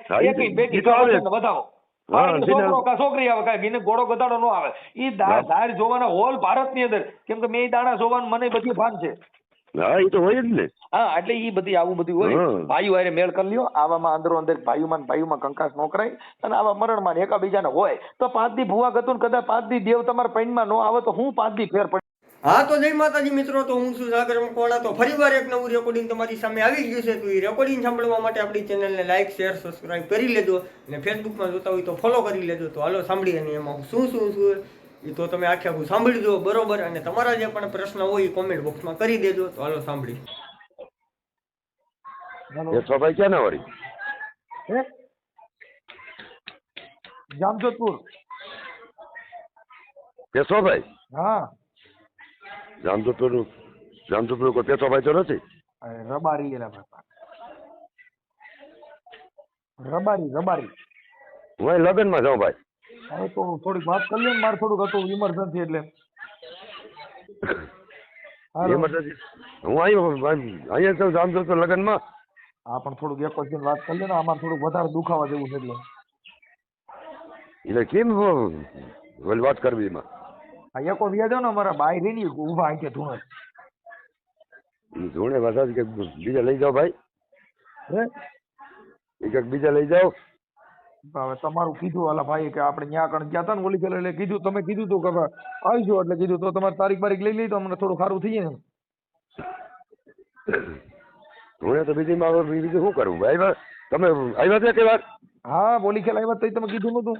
હા, ઈ એકી તો- બેકી ઈ તો આવે. બતાવો હા, પાણીનો જેને- છોકરો કા છોકરી આવે કાંઈ એને ઘોડો ગધાડો ન આવે ઈ ધાર જોવાના હોલ ભારતની અંદર કેમ કે મેં દાણા જોવાનું મને બધી ભાન છે હા એ તો હોય જ ને. હા એટલે ઈ બધી આવું બધું હોય હા. ભાઈઓ હારે મેળ કરી લ્યો આવામાં અંદરો અંદર ભાઈઓમાં કંકાસ નો કરાય અને આવા મરણમાં એકાબીજાને હોય તો 5 દી ભૂવા ગતું ને કદાચ 5 દી દેવ તમારા પૈણમાં ન આવે તો હું 5 દી ફેર પડે. હા તો જય માતાજી મિત્રો, તો હું છું સાગર મકવાણા. તો ફરીવાર એક નવું રેકોર્ડિંગ તમારી સામે આવી ગયું છે. તો એ રેકોર્ડિંગ સાંભળવા માટે આપણી ચેનલને લાઈક શેર સબસ્ક્રાઇબ કરી લેજો અને ફેસબુકમાં જોતા હોય તો ફોલો કરી લેજો. તો હાલો સાંભળીએ અને એમાં શું એ તો તમે આખે આખું સાંભળજો બરોબર. અને તમારા જે પણ પ્રશ્ન હોય એ કોમેન્ટ બોક્સમાં કરી દેજો. તો હાલો સાંભળી. યશોભાઈ ક્યાં ના વળી? હે જામજોધપુર. યશોભાઈ હા જામજોધપુર કોઈ પેશોભાઈ તો નથી? રબારી એલા બાપા રબારી હું અહીં લગ્નમાં જાઉં ભાઈ. હવે તો થોડીક વાત કરી લે ને મારે થોડુંક હતું ઇમરજન્સી એટલે હાલો. Emergency. હું અહીંયા છું જામજોધપુર લગ્નમાં. હા પણ થોડુંક એક વખત વાત કરી લે ને અમારે થોડુંક વધારે દુખાવા જેવું છે એટલે એટલે કેમ ઓલી વાત કરવી એમાં? આ એકો વ્યા જાવ ને અમારા બાઈ રેની ઊભા આંખે ધૂણે જોડે વાત કે બીજા લઈ જાઓ ભાઈ. હે એક બીજા લઈ જાઓ. હવે તમારું કીધું વાલા ભાઈ કે આપણે ન્યા કણ ગયા હતા ને ઓલી એટલે કીધું તમે કીધું તું કે આવજો એટલે કીધું તો તમારે તારીખ બારીખ લઈ લઈ તો અમને થોડું સારું થઈ જાય ને. જોડે તો બીજું શું કરવું ભાઈ? તમે આવ્યા હતા કે વાર? હા બોલી ખેલ આવ્યા તો તમે કીધું નતું.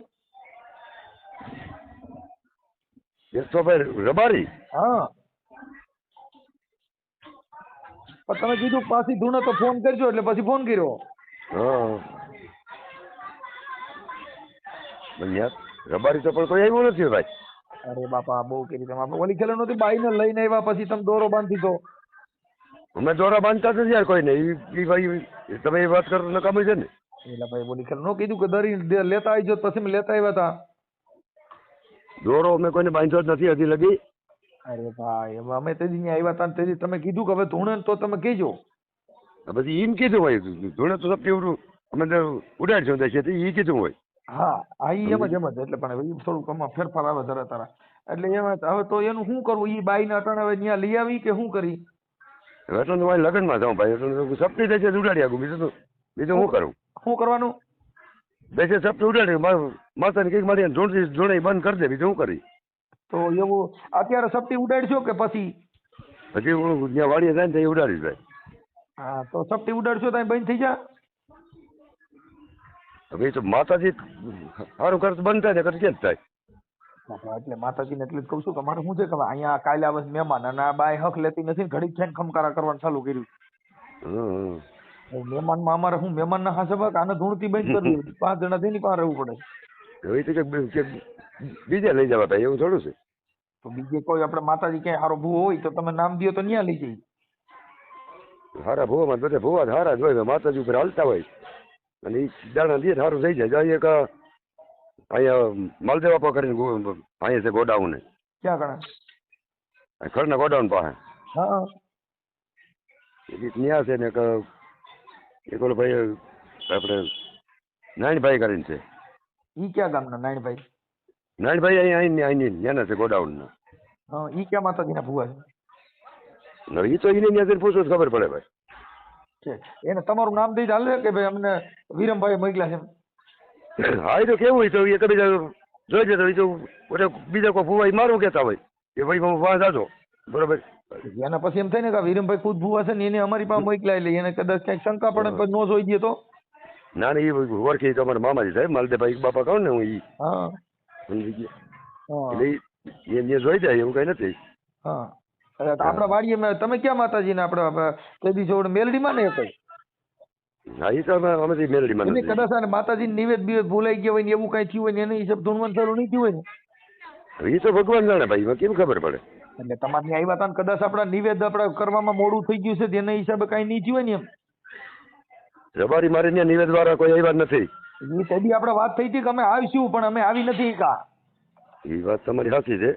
યશોભાઈ રબારી? હા પણ તમે કીધું પાછી ધૂણે તો ફોન કરજો એટલે પછી ફોન કર્યો. હા યાર રબારી તો પણ કોઈ આવ્યું નથી ભાઈ. અરે બાપા બહુ કરી તમે આપણે ઓલી ખેલ નહોતી બાઈને લઈને આવ્યા પછી તમે દોરો બાંધી દો. અમે દોરા બાંધતા નથી યાર કોઈને. ઈ ભાઈ તમે એ વાત કરો નકામી છે ને. એટલે ભાઈ બોલી ખેલ નો કીધું કે દરી લેતા આવજો પછી મેં લેતા આવ્યા હતા. દોરો અમે કોઈને બાંધ્યો જ નથી હજી લગી. અરે ભાઈ હવે અમે તેજી ત્યાં આવ્યા હતા ને તેજી તમે કીધું કે હવે ધૂણે ને તો તમે કહેજો. પછી એમ કીધું હોય જોડે તો સપટી અમે તો ઉડાડશું છે એ કીધું હોય. હા આ ઈ એમ જ એટલે પણ હવે ઈ થોડુંક આમાં ફેરફાર આવે જરા તારા એટલે એમાં હવે તો એનું શું કરવું ઈ બાઈ ના અટાણે હવે ત્યાં લઈ આવી કે શું કરી? હવે તો મારે લગ્નમાં જાઉં ભાઈ એટલે સપટી થશે ઉડાડી આગું બીજું શું કરું? શું કરવાનું? બેસે સપટી ઉડાડી માતાને કંઈક મારી જોડે બંધ કરી દે બીજું શું કરી? તો એવું અત્યારે સપટી ઉડાડશો કે પછી? પછી હું જ્યાં વાડીએ જાય ને ત્યાં ઉડાડી જાય. હા તો સપટી ઉડાડશો તો બંધ થઈ જા. હવે તો માતાજી સારું ખર્ચ બંધ થાય ને ખર્ચ કેમ થાય? એટલે માતાજીને એટલે જ કહું છું કે મારે શું છે કે હવે અહીંયા કાલે આવે છે મહેમાન અને આ બાઈ હક લેતી નથી ઘડીક થઈને ખમકારા કરવાનું ચાલુ કર્યું. મહેમાનમાં અમારે શું મહેમાનના હાસે ભાગ આને ધૂણતી બંધ કરવી 5 જણા તેની પાસે રહેવું પડે. હવે તો કે બીજે લઈ જવા ભાઈ એવું થોડું છે. તો બીજે કોઈ આપણે માતાજી ક્યાંય સારો ભૂવો હોય તો તમે નામ દો તો ત્યાં લઈ જઈએ. સારા ભૂવામાં બધા ભૂવા સારા જ હોય માતાજી ઉપર હાલતા હોય અને એ દાણા દે સારું થઈ જાય. એક અહીંયા માલદેવાપા કરીને અહીંયા છે ગોડાઉન ક્યાં ગણા? ખરના ગોડાઉન પાસે હા ત્યાં છે ને એક ઓલો ભાઈ આપણે નાનભાઈ કરીને છે. ઈ ક્યાં ગામના નાનભાઈ? નાનભાઈ અહીંયા ત્યાંના છે ગોડાઉનના. હા ઈ ક્યાં માતાજીના ભૂવા છે? એ તો એને ત્યાં પૂછો તો ખબર પડે ભાઈ. એને તમારું નામ દઈ ચાલે કે ભાઈ અમને વિરમભાઈ મોકલ્યા છે? હા એ તો કેવું હોય તો એક બીજા જોઈ જતો હોય તો બીજા કોઈ ભૂવા મારું કહેતા હોય કે ભાઈ હું વાહ જાતો બરોબર. એના પછી એમ થાય ને કે વિરમભાઈ ખુદ ભૂવા છે ને એને અમારી પાસે મોકલ્યા એટલે એને કદાચ ક્યાંક શંકા પડે પછી નો જોઈ દે તો? ના ના એ ઓળખી તો અમારા મામાજી સાહેબ માલદેભાઈ બાપા કહું ને હું એ હા સમજી ગયા એટલે એ જોઈ જાય એવું કઈ નથી. હા આપડા વાડીએ તમે ક્યાં માતાજીને આપણે તે દિવસે મેલડીમાં ને કઈ? હા એ તો અમે મેલડીમાં એને કદાચ માતાજી નિવેદ બિવેદ ભૂલાઈ ગયા હોય ને એવું કઈ થયું હોય ને એને હિસાબ ધૂણવાનું ચાલુ નહીં થયું હોય ને? એ તો ભગવાન જાણે ભાઈ એમાં કેમ ખબર પડે? એટલે તમારે ત્યાં આવ્યા હતા ને કદાચ આપડા નિવેદ આપડા કરવામાં મોડું થઈ ગયું છે તેના હિસાબે કઈ નહીં થયું હોય ને એમ? રબારી મારે ત્યાં નિવેદ વાળા કોઈ આવ્યા નથી. એ તે બી આપણે વાત થઈ હતી કે અમે આવીશું પણ અમે આવી નથી કા? એ વાત તમારી સાચી છે.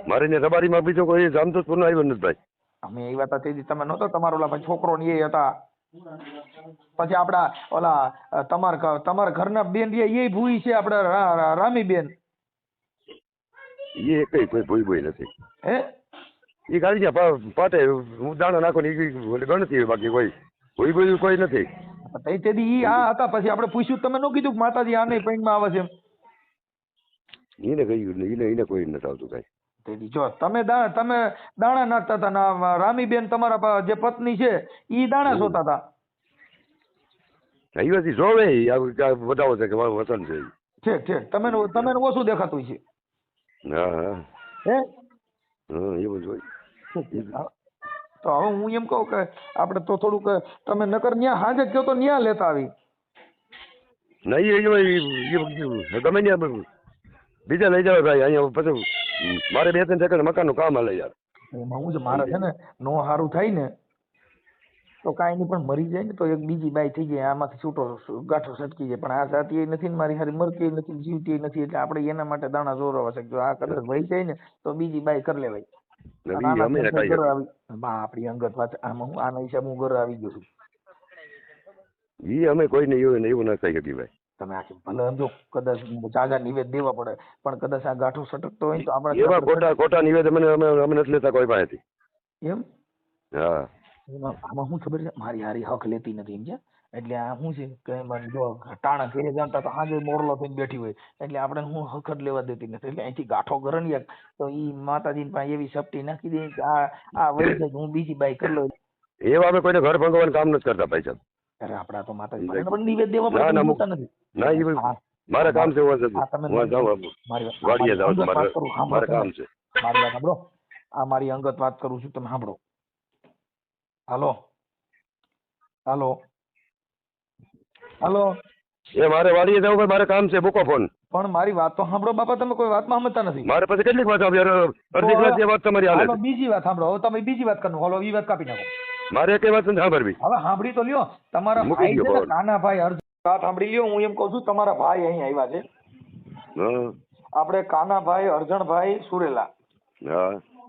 મારે ત્યાં રબારીમાં બીજો કોઈ જામજોધપુર નો આવ્યો નથી ભાઈ. અમે આવ્યા હતા તેથી તમે નહોતા તમારો ઓલા ભાઈ છોકરો ને એ હતા પછી આપડા ઓલા તમારા ઘરના બેન રહ્યા એ ભૂઈ છે આપડા રામીબેન એ કઈ કોઈ ભૂઈ ભૂઈ નથી. હે એ ખાલી પાટે હું દાણા નાખો ને એ ગણતી હોય, બાકી કોઈ ભૂઈ ભૂઈ કોઈ નથી. તેથી ઈ આ હતા. પછી આપણે પૂછ્યું તમે ન કીધું કે માતાજી આ નહીં પૈણમાં આવે છે એમ? એને કહ્યું એને કોઈ નથી આવતું કઈ. તેથી જો તમે દાણા નાખતા હતા ને રામીબેન તમારા જે પત્ની છે ઈ દાણા સોતા હતા. એ બધી જોવે બતાવો છે કે મારું વતન છે. ઠીક તમે ઓછું દેખાતું છે. હા હા હે હા એવું જ હોય. તો હવે હું એમ કહું કે આપણે તો થોડુંક તમે નકર ન્યા હાજે કહો તો ન્યા લેતા આવી. નહીં ગમે ત્યાં બીજા લઈ જાવ ભાઈ. અહીંયા પછી મારે 2-3 સેકન્ડ મકાનનું કામ હાલે યાર. એમાં હું મારે છે ને નો સારું થાય ને તો કાંઈ નહીં, પણ મરી જાય ને તો એક બીજી બાઈ થઈ જાય, આમાંથી છૂટો ગાંઠો સટકી જાય. પણ આ જાતિ નથી ને મારી હારી મરતી નથી જીવતી નથી, એટલે આપણે એના માટે દાણા જોરવા છે. જો આ કદાચ વહી જાય ને તો બીજી બાઈ કરી લેવાય. આપણી અંગત વાત આમાં હું આના હિસાબ હું ઘરે આવી ગયો છું. ઈ અમે કોઈને એવું ના થઈ શકી ભાઈ. તમે આખી ભલે સમજો કદાચ જાજા નિવેદ દેવા પડે, પણ કદાચ આ ગાંઠો સટકતો હોય તો આપણે એવા ખોટા નિવેદ અમે નથી લેતા કોઈ પાસેથી. એમ હા આમાં શું ખબર છે, મારી હારી હક લેતી નથી એમ છે. એટલે આ શું છે કે જો ટાણા ઘેરે જાણતા તો હાજર મોરલો થઈને બેઠી હોય, એટલે આપણે હું હક જ લેવા દેતી નથી. એટલે અહીંથી ગાંઠો ગરણીએ તો ઈ માતાજી પાસે એવી સપટી નાખી દે કે આ વળી જાય હું બીજી બાઈ કરી લઉં. એવા અમે કોઈને ઘર ભંગવાનું કામ નથી કરતા ભાઈ સાહેબ. અરે આપડા તો માતાજી પણ નિવેદ દેવા પડે નથી. ના એ મારે કામ છે. વાડીએ જાવ મારે કામ છે. મારી વાત સાંભળો, આ મારી અંગત વાત કરું છું, તમે સાંભળો. હાલો એ મારે વાડીએ જાવ, મારે કામ છે. મૂકો ફોન. પણ મારી વાત તો સાંભળો બાપા, તમે કોઈ વાતમાં સમજતા નથી. મારે પછી કેટલીક વાત અડધી કલાક વાત તમારી હાલે છે. બીજી વાત સાંભળો. હવે તમે બીજી વાત કરો, હાલો ઈ વાત કાપી નાખો. મારે કઈ વાત નથી સાંભળવી. હવે સાંભળી તો લ્યો. તમારા ભાઈ છે ને કાનાભાઈ અર્જુન, વાત સાંભળી લ્યો. હું એમ કઉ છું તમારા ભાઈ અહીં આવ્યા છે. આપણે કાનાભાઈ અર્જણભાઈ સુરેલા.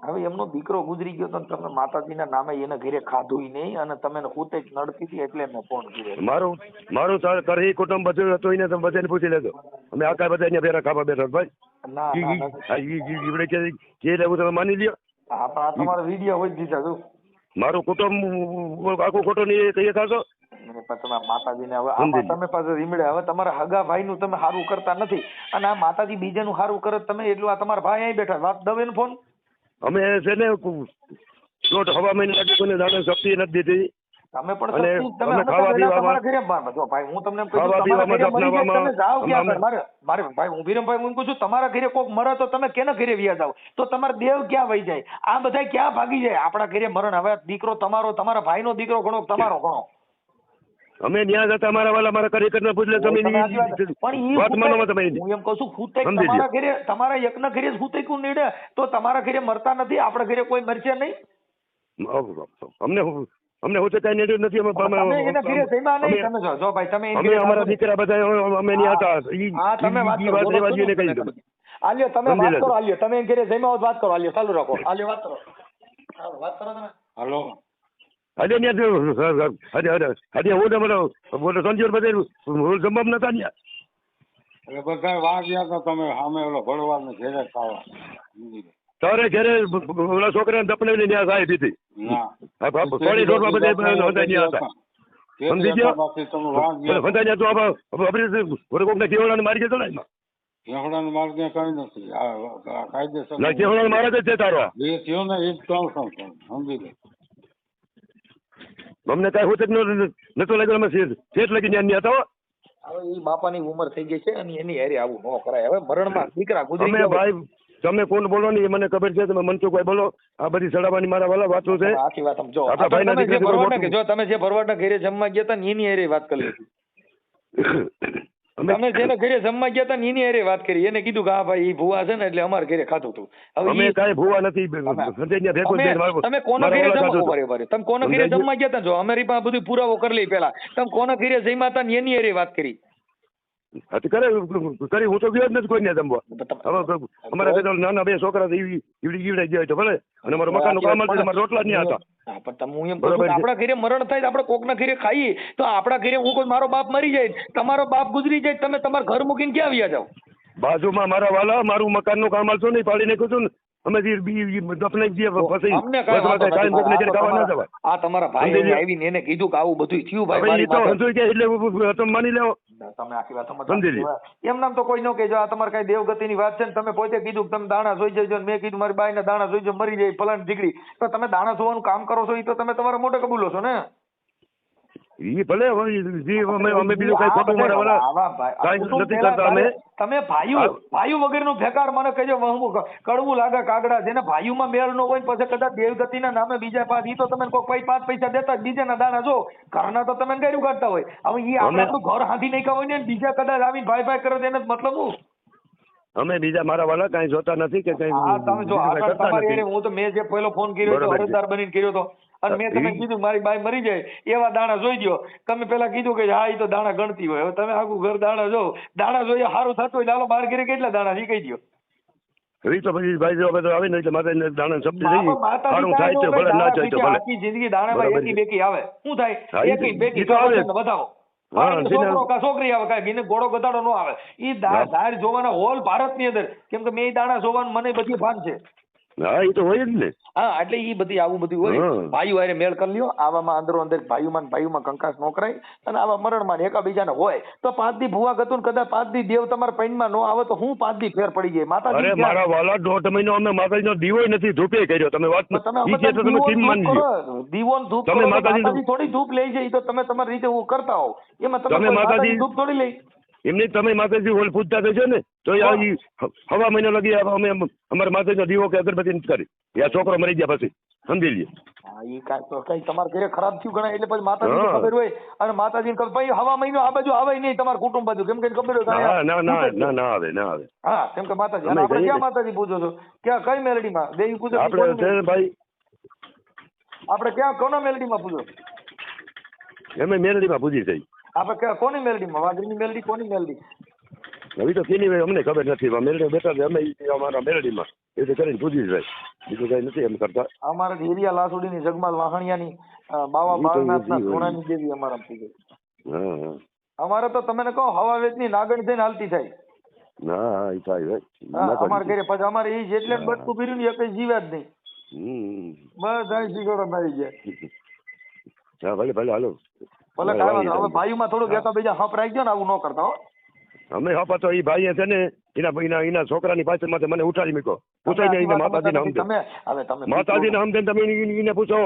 હવે એમનો દીકરો ગુજરી ગયો તો તમે માતાજીના નામે એને ઘરે ખાધું નહીં અને તમે ખૂતે જ નડતી હતી, એટલે મેં ફોન કર્યો. મારું કરી કુટુંબ બધું હતું એને તમે બધાને પૂછી લેજો. અમે આખા બધા અહીંયા ફેરા ખાવા બેઠા ભાઈ. જે લેવું તમે માની લ્યો. હા તમારો વિડીયો હોય દીધા તું. મારું કુટુંબ આખું ખોટું નહીં કહીએ ખાશો. તમે માતાજીને હવે તમે પાછું રીમડે. હવે તમારા હગા ભાઈ નું તમે સારું કરતા નથી અને આ માતાજી બીજાનું સારું કરે તમે, એટલું આ તમારા ભાઈ અહીં બેઠા વાત દવે ને ફોન. અમે છે ને હવા મહિને લાગે કોઈને દાણા શક્તિ નથી દીધી. તમે પણ તમારા ઘરે જો ભાઈ હું તમને મારે ભાઈ હું વિરમભાઈ હું કહું છું તમારા ઘરે કોક મરે તો તમે કેના ઘરે વ્યા જાવ, તો તમારા દેવ ક્યાં વહી જાય, આ બધા ક્યાં ભાગી જાય. આપણા ઘરે મરણ. હવે દીકરો તમારો, તમારા ભાઈ નો દીકરો ઘણો, તમારો ઘણો. અમે ન્યા જતા મારા વાલા મારા કરી કરીને પૂછલે તમે વાત માનો. તમે હું એમ કહું છું ખૂતે તમારા ઘરે, તમારા એકના ઘરે ખૂતે કોણ નીડે તો તમારા ઘરે મરતા નથી, આપણા ઘરે કોઈ મરશે નહીં. અમને હું તો કઈ નીડ્યું નથી. અમે અમારા દીકરા બધા અમે ન્યા હતા. તમે વાત કરો, આલ્યો તમે વાત કરો, આલ્યો તમે ઘરે જઈમાં વાત કરો, આલ્યો ચાલુ રાખો, આલ્યો વાત કરો, વાત કરો તમે. હાલો હજે હું સંજીવ બધા જમવા નતા ત્યાં. એટલે બધા વાઘ ગયા તો તમે સામે ઓલો ભળવા ને ઘેરે ખાવા તારે ઘેરે ઓલા છોકરાને દપને ન્યા સાહેબ હતી. થોડી રોડ માં બધા ન્યા હતા. સમજી ગયો બધા તો કોક ને કેવડા ને મારી ગયો ને કેવડા ને માર્ગ કઈ નથી. કાયદેસર કેવડા મારે જ છે તારો. એ થયો ને એ જ કહું છું, સમજી લે. અમને કઈ હું નતો લાગ્યો. અમે શેઠ લગી ન્યા હતા. હવે એ બાપાની ઉંમર થઈ ગઈ છે અને એની હારે આવું ન કરાય. હવે મરણમાં દીકરા ગુજરી ગયા. ભાઈ તમે કોણ બોલો ને એ મને ખબર છે. તમે મનસુખભાઈ બોલો. આ બધી સડાવાની મારા વાલા વાતો છે. આખી વાત સમજો. જો તમે જે ભરવાડના ઘરે જમવા ગયા હતા ને એની હારે વાત કરી લીધી. તમે જેને ઘરે જમવા ગયા હતા ને એની હારે વાત કરી. એને કીધું કે હા ભાઈ એ ભૂવા છે ને એટલે અમારે ઘરે ખાધું હતું. અમે કાંઈ ભૂવા નથી. તમે કોના ઘરે જમવા, તમે કોના ઘરે જમવા ગયા હતા? જો અમારી પાસે બધું પુરાવો કરી લઈ. પેલા તમે કોના ઘરે જમ્યા હતા ને એની હારે વાત કરી. હતી કરી હું તો ગયો જ નથી કોઈને જમવા. હવે અમારા બે નાના 2 છોકરા ઈવડે ગયા તો ભલે, અને અમારું મકાનનું કામ હતું, અમારા રોટલા જ નહીં હતા. પણ તમે હું એમ કહું છું આપણા ઘરે મરણ થાય આપણે કોકના ઘરે ખાઈએ તો આપણા ઘરે હું કોઈ મારો બાપ મરી જાય, તમારો બાપ ગુજરી જાય, તમે તમારા ઘર મૂકીને ક્યાં આવ્યા જાવ? બાજુમાં મારા વાલા મારું મકાનનું કામ હાલતું નહીં, પાડી નાખ્યું હતું ને અમે દફનાઈ ગયા પછી આ તમારા ભાઈ આવીને એને કીધું કે આવું બધું થયું ભાઈ એટલે માની લેવો. તમે આખી વાત સમજી એમ નામ તો કોઈ ન કહેજો. આ તમારે કઈ દેવગતિની વાત છે ને તમે પોતે કીધું કે તમે દાણા જોઈ જજો, મેં કીધું મારી બાઈ ના દાણા જોઈ મરી જાય ફલાણ ઢીકડી, તો તમે દાણા જોવાનું કામ કરો છો એ તો તમે તમારા મોટે કબૂલો છો ને. ઈ ભલે અમે બીજું કઈ ખોટું નથી કરતા. અમે તમે ભાઈઓ વગરનું ફેકાર મને કહેજો કડવું લાગે કાગડા, જેને ભાઈઓમાં મેળ ન હોય પછી કદાચ દેવગતિના નામે બીજા પાસ ઈ તો તમે કોઈ 5 પૈસા દેતા બીજાના દાણા જો ઘરના તો તમે ગાયું કાઢતા હોય. હવે ઈ આપણે ઘર હાથી નહીં હોય ને બીજા કદાચ આવીને ભાઈ કરે તો એને મતલબ હું અમે બીજા મારા વાળા કઈ જોતા નથી કે કઈ. તમે જો હું તો મેં જે પહેલો ફોન કર્યો હતો અરજદાર બનીને કર્યો હતો અને મેં તમે કીધું મારી બાઈ મરી જાય એવા દાણા જોઈ દો. તમે પેલા કીધું કે હા એ તો દાણા ગણતી હોય. હવે તમે આખું ઘર દાણા જો દાણા જોઈએ સારું થતું હોય લાલો બાર ઘરે કેટલા દાણા છે કહી દો. તો પછી ભાઈ જો બધું આવે ને એટલે માતા દાણા શબ્દ થઈ સારું થાય તો ભલે ના જાય તો ભલે. આખી જિંદગી દાણામાં એકી બેકી આવે શું થાય એકી બેકી બતાવો. છોકરી આવે કાંઈ ઘોડો ગધાડો ન આવે. ઈ દાર જોવાના હોલ ભારતની અંદર કેમ કે મેં દાણા જોવાનું મને બધી ભાન છે. હા એ તો હોય જ ને. હા એટલે ઈ બધી આવું બધું હોય. ભાઈઓ હારે મેળ કરી લ્યો. આવામાં અંદરો અંદર ભાઈઓમાં કંકાસ નો કરાય અને આવા મરણમાં એકાબીજાને હોય તો 5 દી ભૂવા ગતું કદાચ 5 દી દેવ તમારા પૈણમાં નો આવે તો હું 5 દી ફેર પડી જાય. માતાજી અરે મારા વાલા 1.5 મહિનો અમે માતાજીનો દીવો નથી ધૂપે કર્યો. તમે વાત તમે સીમ માની લો. દીવો ધૂપ તમે માતાજી થોડી ધૂપ લઈ જાય તો તમે તમારી રીતે કરતા હોવ એમાં તમે માતાજી ધૂપ થોડી લઈ એમની તમે માતાજી હોલ પૂજતા થશો ને તો હવા મહિનો લગી અમે અમારા માતાજીનો દીવો કે અગરબત્તી નથી કરી. યા છોકરો મરી ગયા પછી સમજી લઈએ. કઈ તમારા ઘરે ખરાબ થયું ગણાય એટલે પછી માતાજી ખબર હોય અને માતાજીને ખબર ભાઈ હવા મહિનો આ બાજુ આવે નહીં તમારું કુટુંબ બાજુ કેમ કે ખબર હોય ના આવે. હા કેમ કે માતાજી આપણે ક્યાં માતાજી પૂજો છો? ક્યાં કઈ મેલડીમાં દેવી પૂજો આપણે ભાઈ આપણે ક્યાં કોના મેલડીમાં પૂજો? અમે મેલડીમાં પૂજી થઈ. આપણે કોની મેલડીમાં? વાઘરીની મેલડી કોની મેલડી? હવે તો કેની અમને ખબર નથી. મેલડી બેઠા અમે અમારા મેલડીમાં એ તો કરીને પૂજી જાય. બીજું કઈ નથી એમ કરતા. અમારા હિરિયા લાસુડીની જગમાલ વાહણિયાની બાવા બાળનાથના સોનાની દેવી અમારા પૂજે. હા અમારે તો તમે કહો હવા વેચની નાગણ થઈને હાલતી થાય. ના એ થાય અમારે ઘરે પછી અમારે એ જેટલે બટકું ફીર્યું ને એ કઈ જીવ્યા જ નહીં. બધા શીખોડો મારી જાય. હા ભલે ભલે હાલો ભલે કાંઈ વાંધો. હવે ભાઈમાં થોડુંક એકા બીજા હપ રાખી દો ને આવું ન કરતા હો. અમે હપા તો એ ભાઈ છે ને એના છોકરાની પાછળ માંથી મને ઉઠાડી મૂકો. પૂછાય ને માતાજીને હમદે માતાજીને હમદે તમે એને પૂછો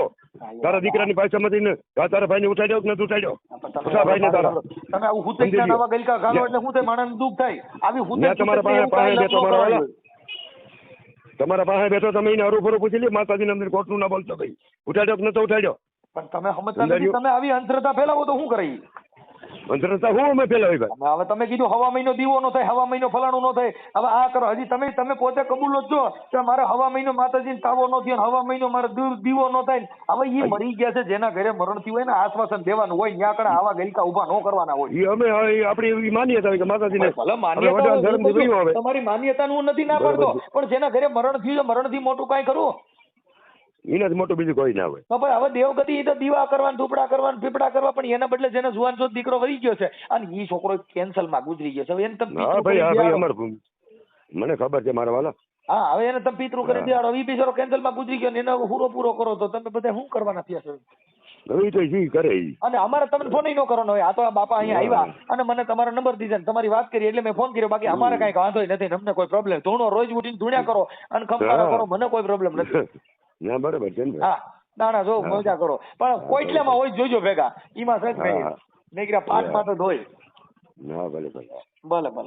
તારા દીકરાની પાછળ માંથી તારા ભાઈને ઉઠાડ્યો કે નથી ઉઠાડ્યો? ભાઈ ને તારા તમે આવું હુતે નવા ગલકા ગાલો એટલે હું માણસ દુઃખ થાય. આવી હુતે તમારા પાસે બેઠો તમારા પાસે બેઠો તમે એને હરું પૂછી લે માતાજીને અંદર કોટનું ના બોલતો ભાઈ ઉઠાડ્યો કે નતો ઉઠાડ્યો? પણ તમે સમજતા નથી. તમે આવી અંધશ્રદ્ધા ફેલાવો તો શું કરાય? અંધશ્રદ્ધા હું અમે ફેલાવી ભાઈ. હવે તમે કીધું હવા મહિનો દીવો નો થાય, હવા મહિનો ફલાણું નો થાય. હવે આ કરો હજી તમે પોતે કબૂલો જ છો કે મારે હવા મહિનો માતાજીને તાવો નો થયો, હવા મહિનો મારે દીવો નો થાય. હવે એ મરી ગયા છે જેના ઘરે મરણ થયું હોય ને આશ્વાસન દેવાનું હોય ત્યાં કણે આવા ગલકા ઉભા ન કરવાના હોય. અમે આપણી એવી માન્યતા હોય કે માતાજીને ભલે માન્યતા તમારી માન્યતા હું નથી ના પાડતો પણ જેના ઘરે મરણ થયું છે મરણ થી મોટું કઈ કરવું એના મોટું બીજું કોઈ ના હોય. તો હવે દેવગતિ તો દીવા કરવા ધૂપડા કરવા પીપડા કરવા પણ એના બદલે જેને જુવાન જો દીકરો વહી ગયો છે અને ઈ છોકરો કેન્સલ માં ગુજરી ગયો છે. એને તમે મને ખબર છે મારા વાલા. હા હવે એને તમે પિતૃ કરી દેવાડો. ઈ બિચારો કેન્સલ માં ગુજરી ગયો ને એને પૂરો કરો તો તમે બધા શું કરવાના થયા છે? અને અમારે તમને ફોન ન કરવાનો હોય. આ તો બાપા અહીંયા આવ્યા અને મને તમારો નંબર દીધા તમારી વાત કરી એટલે મેં ફોન કર્યો. બાકી અમારે કઈ વાંધો નથી. અમને કોઈ પ્રોબ્લેમ ધૂણો રોજ ઉઠીને ધૂણ્યા કરો અને ખમકારા કરો મને કોઈ પ્રોબ્લેમ નથી. ના બરાબર છે. હા દાણા જો મજા કરો પણ કોઈટલામાં હોય જોજો ભેગા. એમાં સચ નહીં નીકળ્યા 5 માં તો ધોય. ભલે ભલે ભલે ભલે.